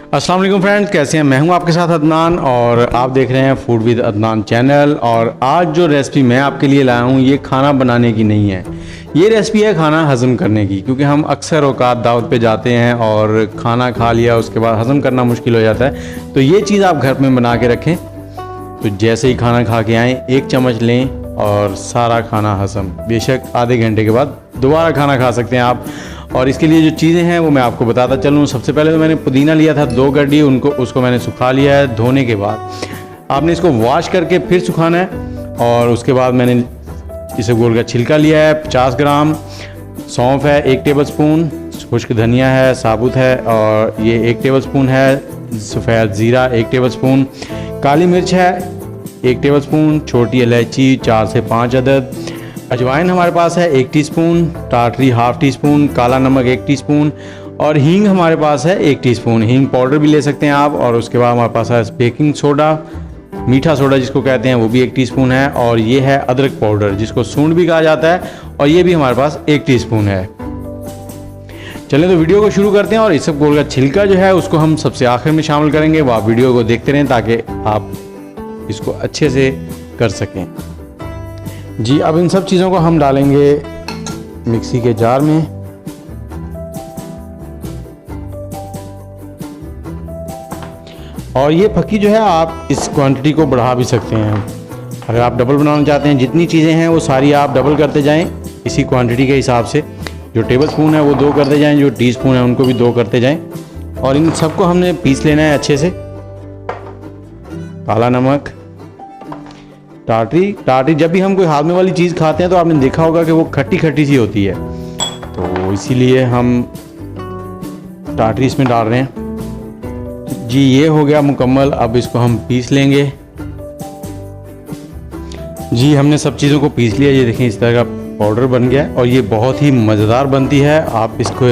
अस्सलाम वालेकुम फ्रेंड्स, कैसे हैं? मैं हूं आपके साथ अदनान और आप देख रहे हैं फूड विद अदनान चैनल। और आज जो रेसिपी मैं आपके लिए लाया हूं ये खाना बनाने की नहीं है, ये रेसिपी है खाना हज़म करने की। क्योंकि हम अक्सर औकात दावत पे जाते हैं और खाना खा लिया उसके बाद हज़म करना मुश्किल हो जाता है। तो ये चीज़ आप घर में बना के रखें, तो जैसे ही खाना खा के आएँ एक चम्मच लें और सारा खाना हज़म। बेशक आधे घंटे के बाद दोबारा खाना खा सकते हैं आप। और इसके लिए जो चीज़ें हैं वो मैं आपको बताता चलूँ। सबसे पहले तो मैंने पुदीना लिया था 2 गड्डी, उसको मैंने सुखा लिया है। धोने के बाद आपने इसको वॉश करके फिर सुखाना है। और उसके बाद मैंने इसे गोल का छिलका लिया है 50 ग्राम, सौंफ है 1 टेबलस्पून, खुश्क धनिया है साबुत है और ये 1 टेबलस्पून है, सफ़ेद ज़ीरा 1 टेबलस्पून, काली मिर्च है 1 टेबलस्पून, छोटी इलायची 4 से 5 अदद, अजवाइन हमारे पास है 1 टीस्पून, टाटरी ½ टीस्पून, काला नमक 1 टीस्पून और हींग हमारे पास है 1 टीस्पून। हींग पाउडर भी ले सकते हैं आप। और उसके बाद हमारे पास है बेकिंग सोडा, मीठा सोडा जिसको कहते हैं, वो भी 1 टीस्पून है। और ये है अदरक पाउडर जिसको सूंड भी कहा जाता है और ये भी हमारे पास 1 टीस्पून है। चलें तो वीडियो को शुरू करते हैं। और इस सब गोल का छिलका जो है उसको हम सबसे आखिर में शामिल करेंगे। वो आप वीडियो को देखते रहें ताकि आप इसको अच्छे से कर सकें। जी, अब इन सब चीज़ों को हम डालेंगे मिक्सी के जार में। और ये फक्की जो है आप इस क्वांटिटी को बढ़ा भी सकते हैं। अगर आप डबल बनाना चाहते हैं, जितनी चीज़ें हैं वो सारी आप डबल करते जाएं इसी क्वांटिटी के हिसाब से। जो टेबल स्पून है वो 2 करते जाएं, जो टीस्पून है उनको भी 2 करते जाएं। और इन सबको हमने पीस लेना है अच्छे से। काला नमक, टाटरी जब भी हम कोई हाथ में वाली चीज़ खाते हैं तो आपने देखा होगा कि वो खट्टी खट्टी सी होती है, तो इसीलिए हम टाटरी इसमें डाल रहे हैं। जी, ये हो गया मुकम्मल। अब इसको हम पीस लेंगे। जी, हमने सब चीज़ों को पीस लिया। ये देखें इस तरह का पाउडर बन गया और ये बहुत ही मज़ेदार बनती है। आप इसको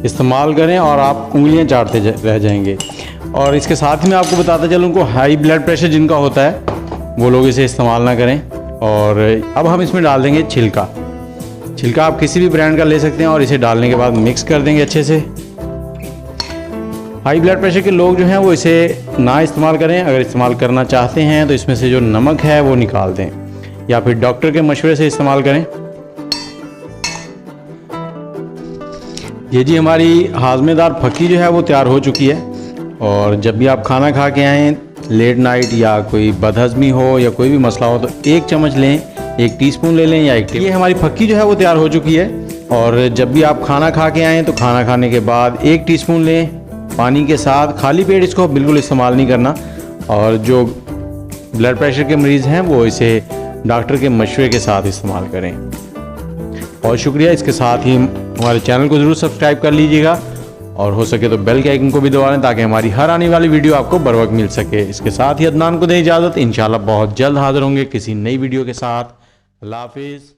इस्तेमाल करें और आप उंगलियां चाटते रह जाएंगे। और इसके साथ ही मैं आपको बताता चलूँ को हाई ब्लड प्रेशर जिनका होता है वो लोग इसे इस्तेमाल ना करें। और अब हम इसमें डाल देंगे छिलका आप किसी भी ब्रांड का ले सकते हैं। और इसे डालने के बाद मिक्स कर देंगे अच्छे से। हाई ब्लड प्रेशर के लोग जो हैं वो इसे ना इस्तेमाल करें। अगर इस्तेमाल करना चाहते हैं तो इसमें से जो नमक है वो निकाल दें या फिर डॉक्टर के मशवरे से इस्तेमाल करें। ये जी हमारी हाजमेदार फक्की जो है वो तैयार हो चुकी है। और जब भी आप खाना खा के आएँ लेट नाइट या कोई बदहज़मी हो या कोई भी मसला हो तो 1 चम्मच लें, 1 टीस्पून ले लें या 1 टीस्पून। ये हमारी फक्की जो है वो तैयार हो चुकी है। और जब भी आप खाना खा के आएँ तो खाना खाने के बाद 1 टीस्पून लें पानी के साथ। खाली पेट इसको बिल्कुल इस्तेमाल नहीं करना। और जो ब्लड प्रेशर के मरीज़ हैं वो इसे डॉक्टर के मशवरे के साथ इस्तेमाल करें। और शुक्रिया। इसके साथ ही हमारे चैनल को ज़रूर सब्सक्राइब कर लीजिएगा और हो सके तो बेल के आइकन को भी दबा लें ताकि हमारी हर आने वाली वीडियो आपको बर वक्त मिल सके। इसके साथ ही अदनान को दें इजाज़त। इंशाल्लाह बहुत जल्द हाज़िर होंगे किसी नई वीडियो के साथ। अल्लाह हाफिज़।